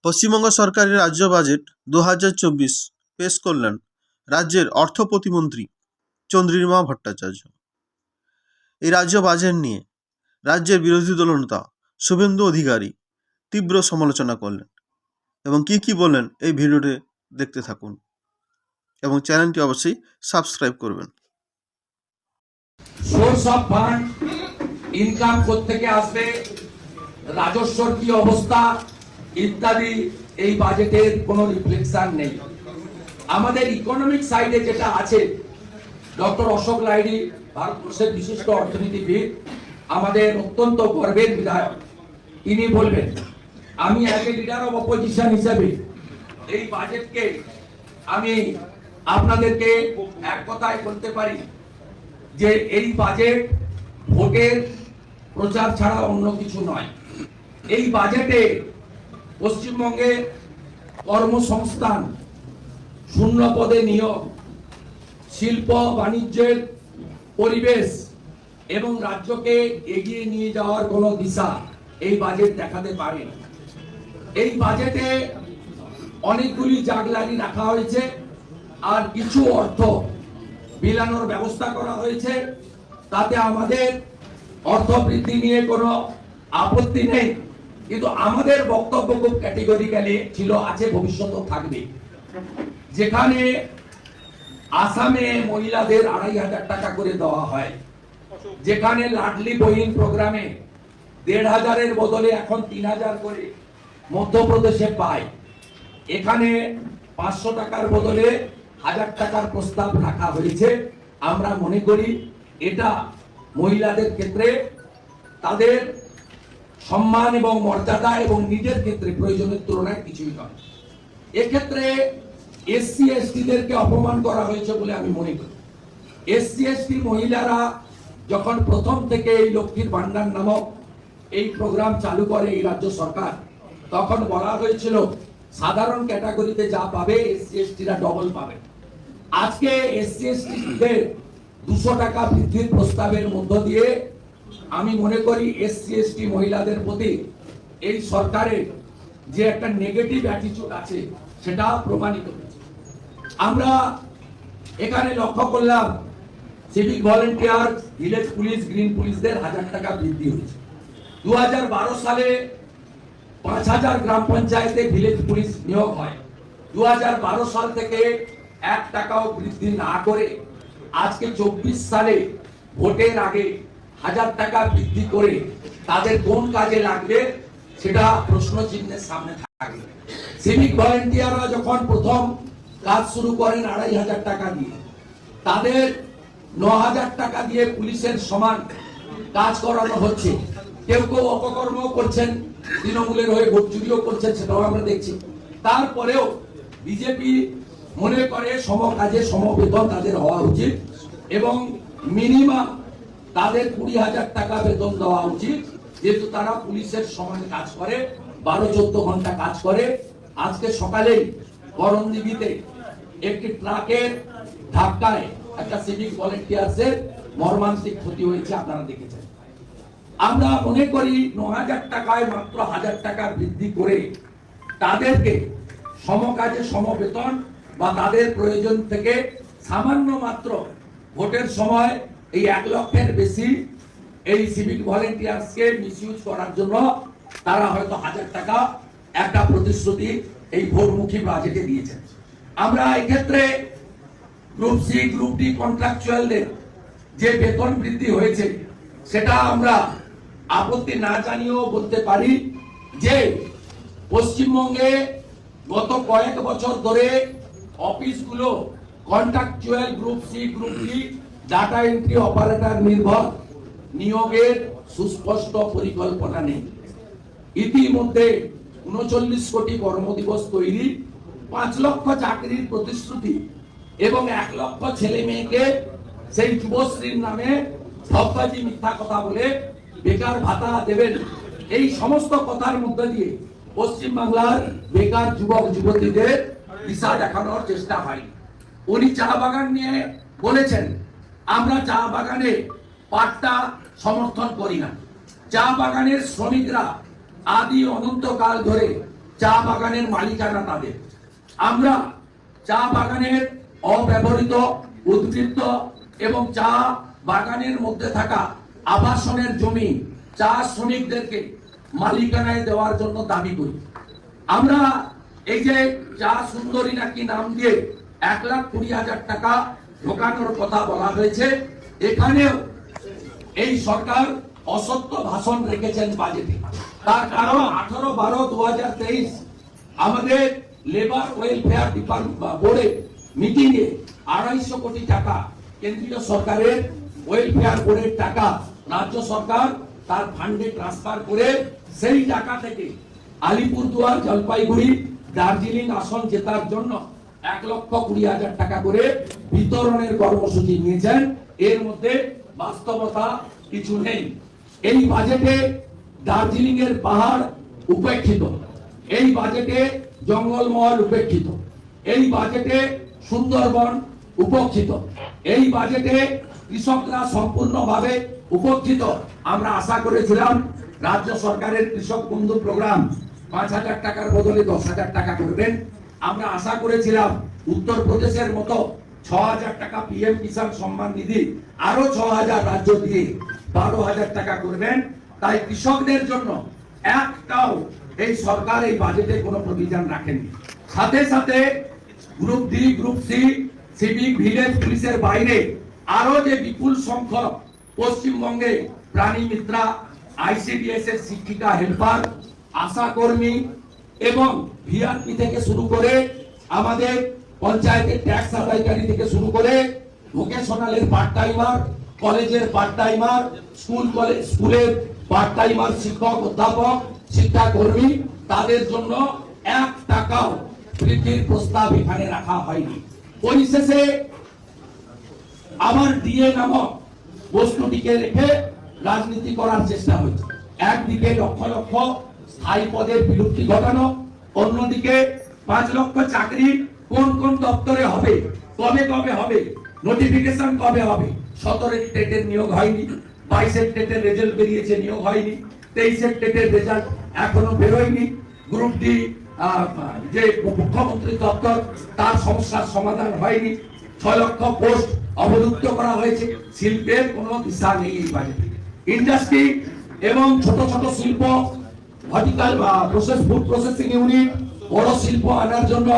পশ্চিমবঙ্গ সরকারের রাজ্য বাজেট 2024 পেশ করলেন রাজ্যের অর্থ প্রতিমন্ত্রী চন্দ্রিমা ভট্টাচার্য। এই রাজ্য বাজেট নিয়ে রাজ্যের বিরোধী দলনেতা শুভেন্দু অধিকারী তীব্র সমালোচনা করলেন এবং কি বললেন এই ভিডিওটি দেখতে থাকুন এবং চ্যানেলটি অবশ্যই সাবস্ক্রাইব করবেন। সোর্স অফ ফান্ড, ইনকাম কোত্থেকে আসবে, রাজস্বর কি অবস্থা ইত্যাদি এই বাজেটের কোনো রিফ্লেকশন নেই। আমাদের ইকোনমিক সাইডে যেটা আছে, ডক্টর অশোক লাহিড়ী ভারতবর্ষের বিশিষ্ট অর্থনীতিবিদ, আমাদের অত্যন্ত গর্বের বিধায়ক, তিনি বলবেন। আমি as a leader of opposition হিসেবে এই বাজেটকে আমি আপনাদেরকে এক কথায় বলতে পারি যে এই বাজেট ভোটের প্রচার ছাড়া অন্য কিছু নয়। এই বাজেটে পশ্চিমবঙ্গে কর্মসংস্থান, শূন্য পদে নিয়োগ, শিল্প বাণিজ্যের পরিবেশ এবং রাজ্যকে এগিয়ে নিয়ে যাওয়ার কোনো দিশা এই বাজেট দেখাতে পারে। এই বাজেটে অনেকগুলি জাগলানি রাখা হয়েছে আর কিছু অর্থ বিলানোর ব্যবস্থা করা হয়েছে। তাতে আমাদের অর্থ বৃদ্ধি নিয়ে কোনো আপত্তি নেই, কিন্তু আমাদের বক্তব্য খুব ক্যাটেগরিক্যালি ছিল, আছে, ভবিষ্যতেও থাকবে। যেখানে আসামে মহিলাদের 2,500 টাকা করে দেওয়া হয়, যেখানে লাডলি বহিন প্রোগ্রামে 1,500-এর বদলে এখন 3,000 করে মধ্যপ্রদেশে পায়, এখানে 500 টাকার বদলে 1,000 টাকার প্রস্তাব রাখা হয়েছে। আমরা মনে করি এটা মহিলাদের ক্ষেত্রে তাদের সম্মান এবং মর্যাদা এবং নিজের ক্ষেত্রে প্রয়োজনের তুলনায় কিছুই নয়। এক্ষেত্রে এসসি এসটিদেরকে অপমান করা হয়েছে বলে আমি মনে করি। এসসি এসটি মহিলারা যখন প্রথম থেকে এই লক্ষ্মীর ভান্ডার নামক এই প্রোগ্রাম চালু করে এই রাজ্য সরকার, তখন বলা হয়েছিল সাধারণ ক্যাটাগরিতে যা পাবে এসসি এসটিরা ডবল পাবে। আজকে এসসি এসটিদের 200 টাকা বৃদ্ধির প্রস্তাবের মধ্য দিয়ে আমি মনে করি এসসি এসটি মহিলাদের প্রতি এই সরকারের যে একটা নেগেটিভ অ্যাটিটিউড আছে সেটা প্রমাণিত হয়েছে। আমরা এখানে লক্ষ্য করলাম civic volunteer, village police, green পুলিশদের 1,000 টাকা বৃদ্ধি হয়েছে। 2012 সালে 5,000 গ্রাম পঞ্চায়েতে ভিলেজ পুলিশ নিয়োগ হয়। 2012 সাল থেকে 1 টাকাও বৃদ্ধি না করে আজকে 24 সালে ভোটের আগে 1,000 টাকা বৃদ্ধি করে তাদের কোন কাজে লাগবে সেটা প্রশ্ন চিহ্নের সামনে থাকে। সিভিক ভলেন্টিয়াররা যখন প্রথম কাজ শুরু করেন 2,500 টাকা দিয়ে, তাদের 9,000 টাকা দিয়ে পুলিশের সমান কাজ করানো হচ্ছে। কেউ অপকর্ম করছেন, তৃণমূলের হয়ে ভোট চুরিও করছেন, সেটাও আমরা দেখছি। তারপরেও বিজেপি মনে করে সম কাজে সম বেতন তাদের হওয়া উচিত এবং মিনিমাম তাদের 20,000 টাকা বেতন দেওয়া উচিত, যেহেতু তারা পুলিশের সমান কাজ করে, 12-14 ঘন্টা কাজ করে। আজকে সকালেই করণদিঘিতে একটি ট্রাকের ধাক্কায় একটা সিভিক ভলেন্টিয়ার্সের মর্মান্তিক ক্ষতি হয়েছে, আপনারা দেখেছেন। আমরা মনে করি 9,000 টাকায় মাত্র 1,000 টাকা বৃদ্ধি করে তাদেরকে সমকাজে সমবেতন বা তাদের প্রয়োজন থেকে সামান্য মাত্র ভোটের সময় এই 1 লক্ষের বেশি এই সিভিক ভলেন্টিয়ার্সকে মিসইউজ করার জন্য তারা হয়তো 1,000 টাকা একটা প্রতিশ্রুতি এই ভোটমুখী বাজেটে দিয়েছেন। আমরা এক্ষেত্রে গ্রুপ সি, গ্রুপ ডি কন্ট্রাকচুয়ালদের যে বেতন বৃদ্ধি হয়েছে সেটা আমরা আপত্তি না জানিয়েও বলতে পারি যে পশ্চিমবঙ্গে গত কয়েক বছর ধরে অফিসগুলো contractual group C, group D, data entry operator নির্ভর নিয়োগের সুস্পষ্ট পরিকল্পনা নেই। ইতিমধ্যে 39 কোটি কর্মদিবস তৈরি, 5 লক্ষ চাকরির প্রতিশ্রুতি এবং 1 লক্ষ ছেলে মেয়েকে সেই যুবশ্রীর নামে ধপ্পাজি মিথ্যা কথা বলে বেকার ভাতা দেবেন। এই সমস্ত কথার মধ্যে দিয়ে পশ্চিমবাংলার বেকার যুবক যুবতীদের দিশা দেখানোর চেষ্টা হয়। উনি চা বাগান নিয়ে বলেছেন, আমরা চা বাগানে পাট্টা সমর্থন করি না। চা বাগানের শ্রমিকরা আদি অনন্তকাল ধরে চা বাগানের মালিকানা তাদের। আমরা চা বাগানের অব্যবহৃত উদ্বৃত্ত এবং চা বাগানের মধ্যে থাকা আবাসনের জমি চা শ্রমিকদেরকে মালিকানায় দেওয়ার জন্য দাবি করি। আমরা এই যে চা সুন্দরী নাকি নাম দিয়ে 1,20,000 টাকা ঢোকানোর কথা বলা হয়েছে, এখানেও এই সরকার অসত্য ভাষণ রেখেছেন বাজেটে। তার কারণ 18/12/2023 আমাদের লেবার ওয়েলফেয়ার ডিপার্টমেন্ট বোর্ডে মিটিং এ 250 কোটি টাকা কেন্দ্রীয় সরকারের ওয়েলফেয়ার বোর্ডের টাকা রাজ্য সরকার তার ফান্ডে ট্রান্সফার করে সেই টাকা থেকে আলিপুরদুয়ার, জলপাইগুড়ি, দার্জিলিং আসন জেতার জন্য 1,20,000 টাকা করে বিতরণের কর্মসূচি নিয়েছেন। এর মধ্যে বাস্তবতা কিছু নেই। এই বাজেটে দার্জিলিং এর পাহাড় উপেক্ষিত, এই বাজেটে জঙ্গলমহল উপেক্ষিত, এই বাজেটে সুন্দরবন উপেক্ষিত, এই বাজেটে কৃষকরা সম্পূর্ণভাবে উপেক্ষিত। আমরা আশা করেছিলাম রাজ্য সরকারের কৃষক বন্ধু প্রোগ্রাম 5,000 টাকার বদলে 10,000 টাকা করবেন। আমরা আশা করেছিলাম উত্তরপ্রদেশের মতো 6,000 টাকা পিএম কিষাণ সম্মান নিধি আরো 6,000 রাজ্য দিয়ে 12,000 টাকা করবেন। তাই কৃষকদের জন্য একটাও এই সরকার এই বাজেটে কোনো প্রভিশন রাখেনি। সাথে সাথে group D, group C, civic, village পুলিশের বাইরে আরো যে বিপুল সংখ্যক পশ্চিমবঙ্গে প্রাণী মিত্রা, আইসিডিএস এর শিক্ষিকা, হেল্পার, আশা কর্মী এবং ভিআরপি থেকে শুরু করে আমাদের পঞ্চায়েতের ট্যাক্স আদায়কারী থেকে শুরু করে ভোকেশনালের পার্ট টাইমার, কলেজের পার্ট টাইমার, স্কুলের পার্ট টাইমার, শিক্ষক, অধ্যাপক, শিক্ষাকর্মী, তাদের জন্য 1 টাকাও বৃদ্ধির প্রস্তাব এখানে রাখা হয়নি। পরিশেষে আবার ডিএ নামক বস্তুটিকে রেখে রাজনীতি করার চেষ্টা হচ্ছে। একদিকে লক্ষ লক্ষ স্থায়ী পদের বিলুপ্তি ঘটানো, অন্যদিকে 5 লক্ষ চাকরি কোন কোন দপ্তরে হবে, কবে কবে হবে, নোটিফিকেশন কবে হবে। 17 টেটের নিয়োগ হয়নি, 22 টেটের রেজাল্ট বেরিয়েছে, নিয়োগ হয়নি, 23 টেটের রেজাল্ট এখনো বেরোয়নি। গ্রুপ ডি যে মুখ্যমন্ত্রী দপ্তর তার সমস্যার সমাধান হয়নি। 6 লক্ষ পোস্ট অবলুপ্ত করা হয়েছে। শিল্পের কোনো দিশা নেই এই বাজেটে। ইন্ডাস্ট্রি এবং ছোট ছোট শিল্প, vertical process, food processing unit, বড় শিল্প আনার জন্য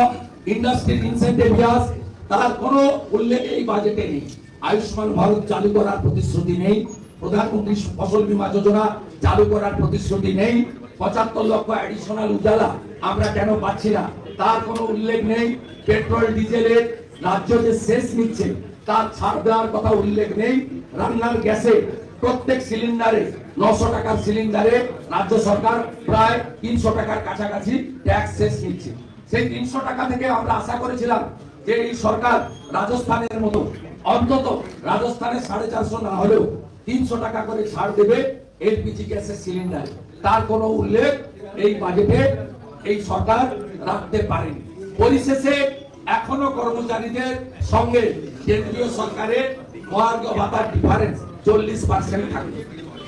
ইন্ডাস্ট্রি ইনসেন্টিভ ইয়াস, তার কোনো উল্লেখ এই বাজেটে নেই। আয়ুষ্মান ভারত চালু করার প্রতিশ্রুতি নেই। প্রধানমন্ত্রী ফসল বীমা যোজনা চালু করার প্রতিশ্রুতি নেই। 75 লক্ষ অ্যাডিশনাল উজালা আমরা কেন পাচ্ছি না তার কোনো উল্লেখ নেই। পেট্রোল ডিজেলের রাজ্য যে শেষ নিচ্ছে তার ছাড় দেওয়ার কথা উল্লেখ নেই। রান্নার গ্যাসে প্রত্যেক সিলিন্ডারে 900 টাকার সিলিন্ডারে রাজ্য সরকার প্রায় 300 টাকার কাছাকাছি ট্যাক্স শেষ নিচ্ছে। সেই 300 টাকা থেকে আমরা আশা করেছিলাম যে এই সরকার রাজস্থানের মতো অন্তত রাজস্থানে 450 না হলেও 300 টাকা করে ছাড় দেবে এলপিজি গ্যাসের সিলিন্ডার। তার কোনো উল্লেখ এই বাজেটে এই সরকার রাখতে পারেনি। পরিশেষে এখনো কর্মচারীদের সঙ্গে কেন্দ্রীয় সরকারের মহার্ঘ ভাতার ডিফারেন্স 40% থাকবে।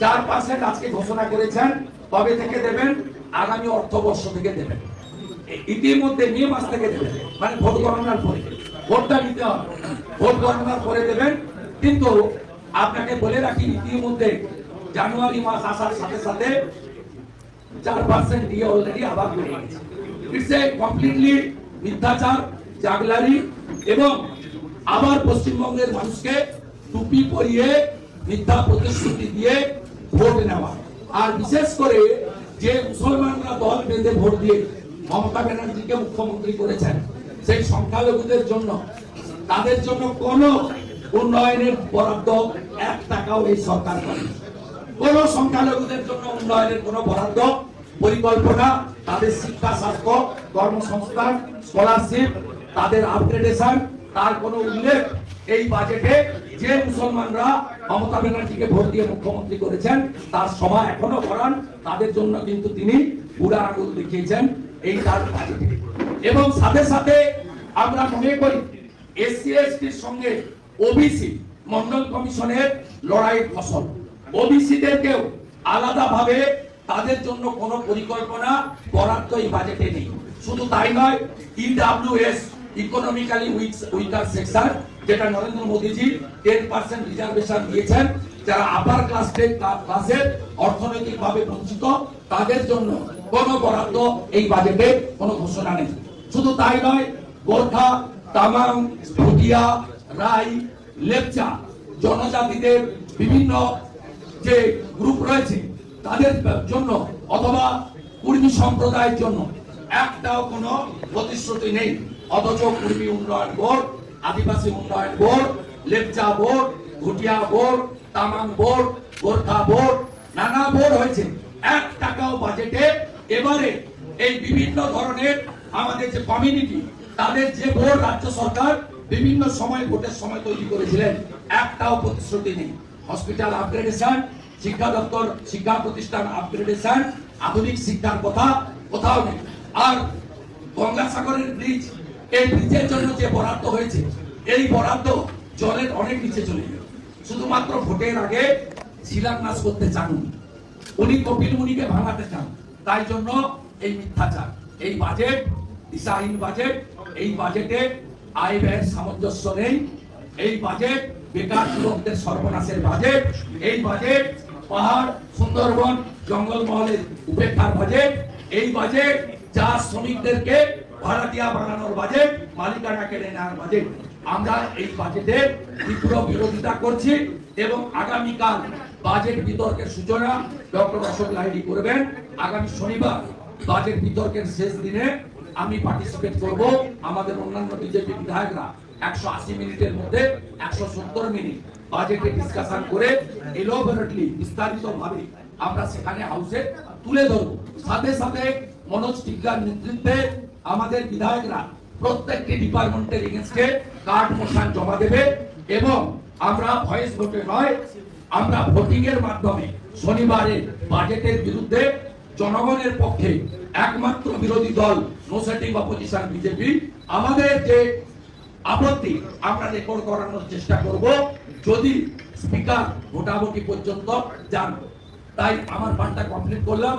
4% আজকে ঘোষণা করেছেন। কবে থেকে দেবেন? আগামী অর্থবর্ষ থেকে দেবেন। ইতিমধ্যে মে মাস থেকে দেবেন, মানে ভোট গণনার পরে। ভোটটা নিতে হবে, ভোট গণনার পরে দেবেন। কিন্তু আপনাকে বলে রাখি, ইতিমধ্যে জানুয়ারি মাস আসার সাথে সাথে 4% দিয়ে অলরেডি আবার বেড়ে গেছে। ইটস এ কমপ্লিটলি মিথ্যাচার, জাগলারি এবং আবার পশ্চিমবঙ্গের মানুষকে টুপি পরিয়ে মিথ্যা প্রতিশ্রুতি দিয়ে ভোট নেওয়া। আর বিশেষ করে যে মুসলমানরা দল বেঁধে ভোট দিয়ে মমতা ব্যানার্জিকে মুখ্যমন্ত্রী করেছেন, সেই সংখ্যালঘুদের জন্য, তাদের জন্য কোন উন্নয়নের বরাদ্দ 1 টাকাও এই সরকার করেনি। কোন সংখ্যালঘুদের জন্য উন্নয়নের কোন বরাদ্দ, পরিকল্পনা, তাদের শিক্ষা, স্বাস্থ্য, কর্মসংস্থান, স্কলারশিপ, তাদের আপগ্রেডেশন, তার কোনো উল্লেখ এই বাজেটে যে মুসলমানরা মমতা ব্যানার্জিকে ভোট দিয়ে মুখ্যমন্ত্রী করেছেন তার সভা এখনো করান, তাদের জন্য কিন্তু তিনি বুড়া আঙুল দেখিয়েছেন এই তার বাজেটে। এবং সাথে সাথে আমরা মনে করি এসসি এসটির সঙ্গে ওবিসি মন্ডল কমিশনের লড়াইয়ের ফসল। ওবিসিদেরকেও আলাদাভাবে তাদের জন্য কোনো পরিকল্পনা বরাদ্দ এই বাজেটে নেই। শুধু তাই নয়, ইডব্লিউএস ইকোনমিক্যালি উইকার সেকশন, যেটা নরেন্দ্র মোদীজি 10% রিজার্ভেশন দিয়েছেন, যারা আপার ক্লাসের অর্থনৈতিকভাবে বঞ্চিত, তাদের জন্য কোনো বরাদ্দ এই বাজেটে কোনো ঘোষণা নেই। শুধু তাই নয়, গোর্খা, তামাং, ভুটিয়া, রাই, লেপচা জনজাতিদের বিভিন্ন যে গ্রুপ রয়েছে তাদের জন্য অথবা কুর্মী সম্প্রদায়ের জন্য একটাও কোনো প্রতিশ্রুতি নেই। অথচ কুর্মী উন্নয়ন বোর্ড, আদিবাসী উন্নয়ন board, Lepcha board, Bhutia board, Tamang board, Gorkha board, নানা বোর্ড হয়েছে, 1 টাকাও বাজেটে এবারে এই বিভিন্ন ধরনের আমাদের যে কমিউনিটি, তাদের যে বোর্ড রাজ্য সরকার বিভিন্ন সময় ভোটের সময় তৈরি করেছিলেন, একটাও প্রতিশ্রুতি নেই। হসপিটাল আপগ্রেডেশন, শিক্ষা দপ্তর শিক্ষা প্রতিষ্ঠান আপগ্রেডেশন, আধুনিক শিক্ষার কথা কোথাও নেই। আর গঙ্গাসাগরের ব্রিজ, এই ব্রিজের জন্য যে বরাদ্দ হয়েছে, এই বরাদ্দ জলের অনেক নিচে চলে গেল। শুধুমাত্র ভোটের আগে শিলান্যাস করতে চান উনি, কপিল মুনিকে ভাঙাতে চান, তাই জন্য এই মিথ্যাচার। এই বাজেট দিশাহীন বাজেট, এই বাজেটে আয় ব্যয়ের সামঞ্জস্য নেই, এই বাজেট বেকার যুবকদের সর্বনাশের বাজেট, এই বাজেট পাহাড়, সুন্দরবন, জঙ্গলমহলের উপেক্ষার বাজেট, এই বাজেট চা শ্রমিকদেরকে ভাড়াটিয়া বানানোর বাজেট, মালিকানা কেড়ে নেওয়ার বাজেট। আমরা এই বাজেটের তীব্র বিরোধিতা করছি এবং আগামীকাল বাজেট বিতর্কের সূচনা ডক্টর অশোক লাহিড়ী করবেন। আগামী শনিবার বাজেট বিতর্কের শেষ দিনে আমি পার্টিসিপেট করব। আমাদের অন্যান্য বিজেপি বিধায়করা 180 মিনিটের মধ্যে 170 মিনিট বাজেটে ডিসকাশন করে এলোবরেটলি বিস্তারিত ভাবে আমরা সেখানে হাউসে তুলে ধরব। সাথে সাথে মনোজ টিগ্গার নেতৃত্বে আমাদের বিধায়করা প্রত্যেকটি ডিপার্টমেন্টের এগেইনস্টে কার্ড মোশন জমা দেবে এবং আমরা ভয়েস ভোটে নয়, আমরা ভোটিং এর মাধ্যমে শনিবারের বাজেটের বিরুদ্ধে জনগণের পক্ষে একমাত্র বিরোধী দল নো সেটিং অপোজিশন বিজেপি, আমাদের যে আপত্তি আমরা রেকর্ড করানোর চেষ্টা করব যদি স্পিকার ভোটাভুটি পর্যন্ত যান। তাই আমার পার্টটা কমপ্লিট করলাম।